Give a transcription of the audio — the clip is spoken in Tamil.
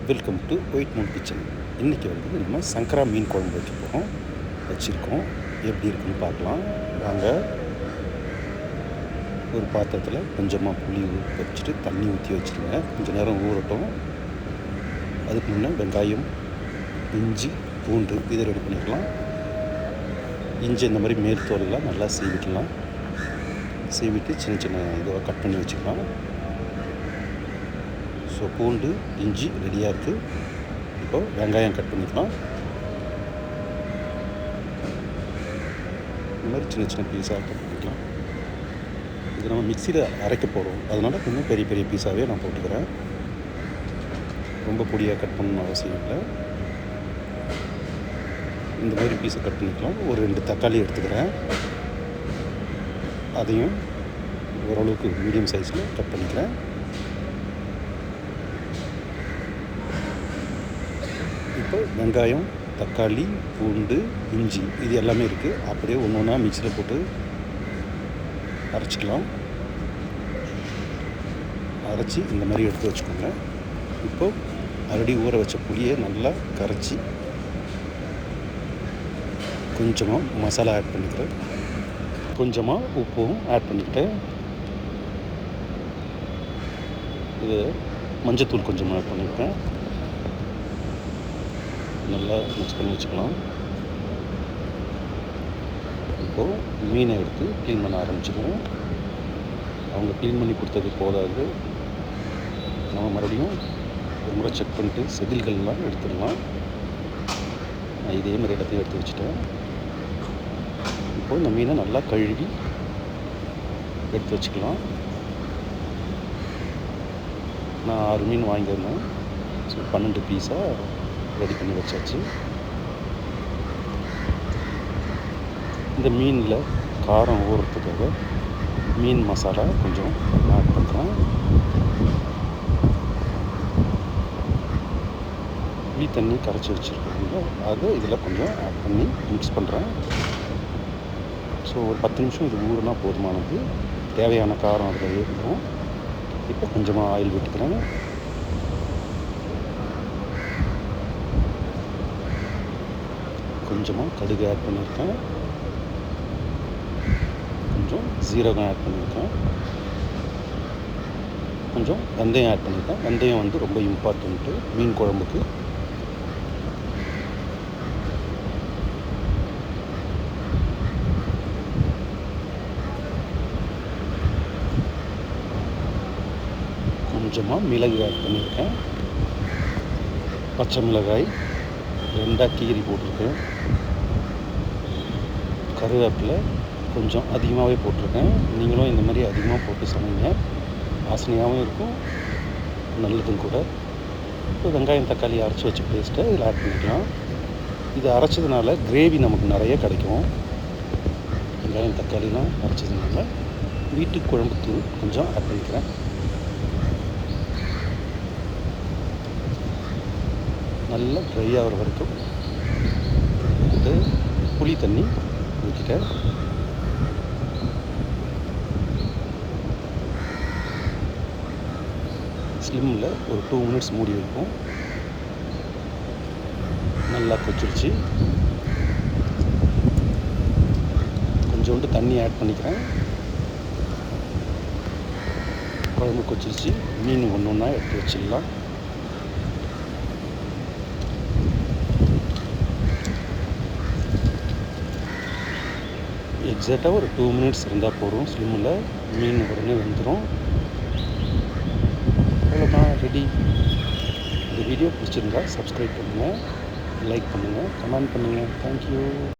Welcome to white Moon kitchen. இன்றைக்கி வந்து நம்ம சங்கரா மீன் குழம்பு வைக்க போகிறோம். வச்சுருக்கோம், எப்படி இருக்குன்னு பார்க்கலாம் வாங்க. ஒரு பாத்திரத்தில் கொஞ்சமாக புளி வச்சுட்டு தண்ணி ஊற்றி வச்சுருங்க. கொஞ்சம் நேரம் ஊறட்டும். அதுக்கு முன்னே வெங்காயம், இஞ்சி, பூண்டு இதை ரெடி பண்ணிக்கலாம். இஞ்சி இந்த மாதிரி மேல் தோலெல்லாம் நல்லா சீவிக்கலாம். சீவிட்டு சின்ன சின்ன இதை கட் பண்ணி வச்சுக்கலாம். ஸோ பூண்டு, இஞ்சி ரெடியாக இருக்குது. இப்போது வெங்காயம் கட் பண்ணிக்கலாம். இந்த மாதிரி சின்ன சின்ன பீஸாக கட் பண்ணிக்கலாம். இது நம்ம மிக்சியில் அரைக்க போகிறோம், அதனால் கொஞ்சம் பெரிய பெரிய பீஸாகவே நான் போட்டுக்கிறேன். ரொம்ப பொடியாக கட் பண்ணணும் அவசியம் இல்லை. இந்த மாதிரி பீஸை கட் பண்ணிக்கலாம். ஒரு 2 தக்காளி எடுத்துக்கிறேன். அதையும் ஓரளவுக்கு மீடியம் சைஸில் கட் பண்ணிக்கிறேன். இப்போ வெங்காயம், தக்காளி, பூண்டு, இஞ்சி இது எல்லாமே இருக்குது. அப்படியே ஒன்று ஒன்றா மிக்சியில் போட்டு அரைச்சிக்கலாம். அரைச்சி இந்த மாதிரி எடுத்து வச்சுக்கோங்க. இப்போது ஆல்ரெடி ஊற வச்ச புளியை நல்லா கரைச்சி கொஞ்சமாக மசாலா ஆட் பண்ணிக்கிறேன். கொஞ்சமாக உப்பும் ஆட் பண்ணிக்கிட்டேன். இது மஞ்சத்தூள் கொஞ்சமாக ஆட் பண்ணியிருக்கேன். நல்லா மிக்ஸ் பண்ணி வச்சுக்கலாம். இப்போது மீனை எடுத்து க்ளீன் பண்ண ஆரம்பிச்சிடுவோம். அவங்க க்ளீன் பண்ணி கொடுத்தது போதாது, நம்ம மறுபடியும் ஒரு முறை செக் பண்ணிட்டு செதில்கள்லாம் எடுத்துடலாம். நான் இதே மாதிரி இடத்தையும் எடுத்து வச்சுட்டேன். இப்போது இந்த மீனை நல்லா கழுவி எடுத்து வச்சுக்கலாம். நான் 6 மீன் வாங்கியிருந்தேன். ஸோ 12 பீஸாக ரெடி பண்ணி வச்சாச்சு. இந்த மீனில் காரம் ஊறுறதுக்காக மீன் மசாலா கொஞ்சம் ஆட் பண்ணுறேன். புளி தண்ணி கரைச்சி வச்சுருக்கோங்க, அதை இதில் கொஞ்சம் ஆட் பண்ணி மிக்ஸ் பண்ணுறேன். ஸோ ஒரு 10 நிமிஷம் இது ஊறுனா போதுமானது. தேவையான காரம் அதில் ஏறிடும். இப்போ கொஞ்சமாக ஆயில் விட்டுக்கிறேன். கொஞ்சமாக கடுகு ஆட் பண்ணியிருக்கேன். கொஞ்சம் ஜீரகம் ஆட் பண்ணியிருக்கேன். கொஞ்சம் வெந்தயம் ஆட் பண்ணியிருக்கேன். வெந்தயம் வந்து ரொம்ப இம்பார்ட்டண்ட்டு மீன் குழம்புக்கு. கொஞ்சமாக மிளகு ஆட் பண்ணியிருக்கேன். பச்சை மிளகாய் 2 கீரி போட்டிருக்கேன். கருவேப்பிலை கொஞ்சம் அதிகமாகவே போட்டிருக்கேன். நீங்களும் இந்த மாதிரி அதிகமாக போட்டு சமைங்க, வாசனையாகவும் இருக்கும், நல்லதும் கூட. இப்போ வெங்காயம், தக்காளி அரைச்சி வச்ச பேஸ்ட்டை இதில் ஆட் பண்ணிக்கலாம். இது அரைச்சதுனால கிரேவி நமக்கு நிறைய கிடைக்கும். வெங்காயம், தக்காளிலாம் அரைச்சதுனால வீட்டு குழம்பு தூள் கொஞ்சம் ஆட் பண்ணிக்கிறேன். நல்லா ட்ரை ஆகிற வரைக்கும் இது புளி தண்ணி ஊற்றிட்டேன். ஸ்லிம்மில் ஒரு 2 மினிட்ஸ் மூடி வைப்போம். நல்லா கொச்சிருச்சு. கொஞ்சோண்டு தண்ணி ஆட் பண்ணிக்கிறேன். குழம்பு கொச்சிருச்சு. மீன் ஒன்று ஒன்றா எடுத்து வச்சிடலாம். எக்ஸாக்டாக ஒரு 2 மினிட்ஸ் இருந்தால் போதும். ஸ்லிம்மில் மீன் உடனே வெந்துடும். அவ்வளோதான், ரெடி. இந்த வீடியோ பிடிச்சிருந்தா சப்ஸ்கிரைப் பண்ணுங்கள், லைக் பண்ணுங்கள், கமெண்ட் பண்ணுங்கள். தேங்க்யூ.